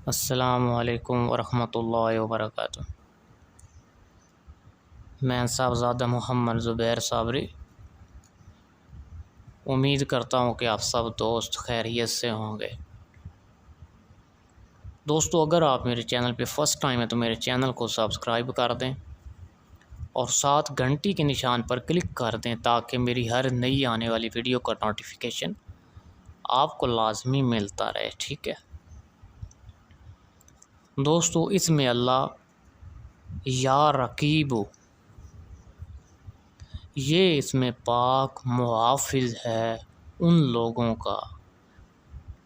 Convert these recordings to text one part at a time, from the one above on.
السلام علیکم ورحمۃ اللہ وبرکاتہ۔ میں صاحبزادہ محمد زبیر صابری امید کرتا ہوں کہ آپ سب دوست خیریت سے ہوں گے۔ دوستو، اگر آپ میرے چینل پہ فرسٹ ٹائم ہے تو میرے چینل کو سبسکرائب کر دیں اور ساتھ گھنٹی کے نشان پر کلک کر دیں تاکہ میری ہر نئی آنے والی ویڈیو کا نوٹیفیکیشن آپ کو لازمی ملتا رہے، ٹھیک ہے دوستو۔ اس میں اللہ یا رقیب، یہ اس میں پاک محافظ ہے ان لوگوں کا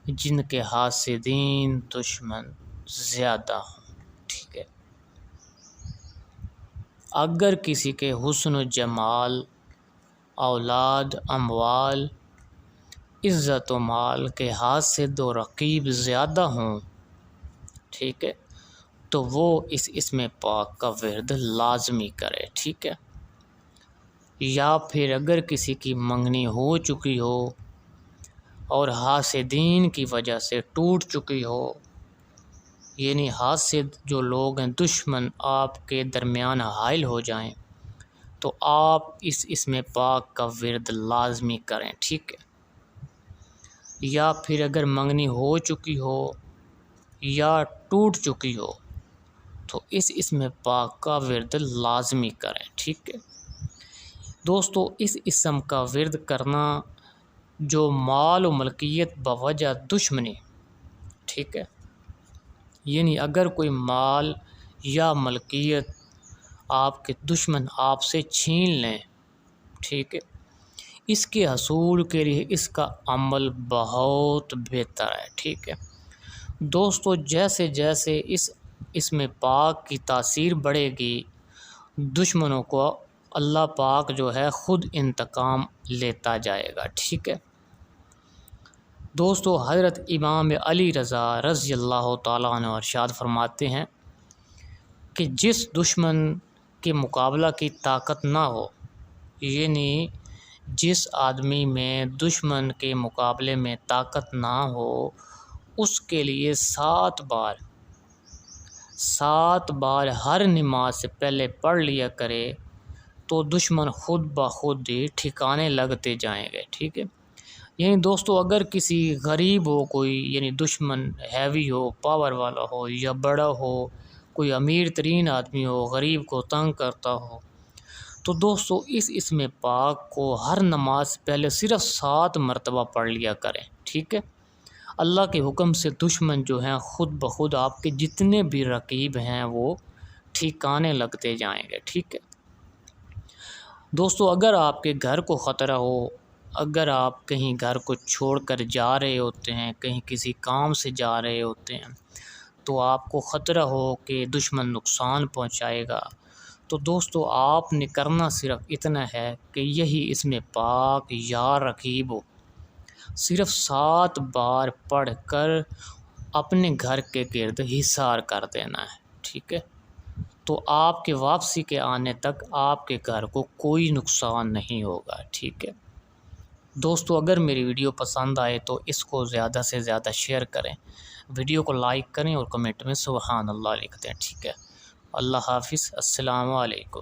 جن کے حاسدین دشمن زیادہ ہوں، ٹھیک ہے۔ اگر کسی کے حسن و جمال، اولاد، اموال، عزت و مال کے حاسد و رقیب زیادہ ہوں، ٹھیک ہے، تو وہ اس اسم پاک کا ورد لازمی کرے، ٹھیک ہے۔ یا پھر اگر کسی کی منگنی ہو چکی ہو اور حاسدین کی وجہ سے ٹوٹ چکی ہو، یعنی حاسد جو لوگ ہیں دشمن آپ کے درمیان حائل ہو جائیں، تو آپ اس اسم پاک کا ورد لازمی کریں، ٹھیک ہے۔ یا پھر اگر منگنی ہو چکی ہو یا ٹوٹ چکی ہو تو اس اسم پاک کا ورد لازمی کریں، ٹھیک ہے دوستو۔ اس اسم کا ورد کرنا جو مال و ملکیت بوجہ دشمنی، ٹھیک ہے، یعنی اگر کوئی مال یا ملکیت آپ کے دشمن آپ سے چھین لیں، ٹھیک ہے، اس کے حصول کے لیے اس کا عمل بہت بہتر ہے، ٹھیک ہے دوستو۔ جیسے جیسے اس اسم پاک کی تاثیر بڑھے گی، دشمنوں کو اللہ پاک جو ہے خود انتقام لیتا جائے گا، ٹھیک ہے دوستو۔ حضرت امام علی رضا رضی اللہ تعالیٰ عنہ ارشاد فرماتے ہیں کہ جس دشمن کے مقابلہ کی طاقت نہ ہو، یعنی جس آدمی میں دشمن کے مقابلے میں طاقت نہ ہو، اس کے لیے 7 بار ہر نماز سے پہلے پڑھ لیا کرے تو دشمن خود بخود ہی ٹھکانے لگتے جائیں گے، ٹھیک ہے۔ یعنی دوستو اگر کسی غریب ہو کوئی، یعنی دشمن ہیوی ہو، پاور والا ہو یا بڑا ہو، کوئی امیر ترین آدمی ہو غریب کو تنگ کرتا ہو، تو دوستو اس اسم پاک کو ہر نماز سے پہلے صرف 7 مرتبہ پڑھ لیا کریں، ٹھیک ہے۔ اللہ کے حکم سے دشمن جو ہیں خود بخود آپ کے جتنے بھی رقیب ہیں وہ ٹھکانے لگتے جائیں گے، ٹھیک ہے دوستو۔ اگر آپ کے گھر کو خطرہ ہو، اگر آپ کہیں گھر کو چھوڑ کر جا رہے ہوتے ہیں، کہیں کسی کام سے جا رہے ہوتے ہیں، تو آپ کو خطرہ ہو کہ دشمن نقصان پہنچائے گا، تو دوستو آپ نے کرنا صرف اتنا ہے کہ یہی اسم پاک یا رقیب صرف 7 بار پڑھ کر اپنے گھر کے گرد حصار کر دینا ہے، ٹھیک ہے، تو آپ کے واپسی کے آنے تک آپ کے گھر کو کوئی نقصان نہیں ہوگا، ٹھیک ہے دوستو۔ اگر میری ویڈیو پسند آئے تو اس کو زیادہ سے زیادہ شیئر کریں، ویڈیو کو لائک کریں اور کمنٹ میں سبحان اللہ لکھ دیں، ٹھیک ہے۔ اللہ حافظ، السلام علیکم۔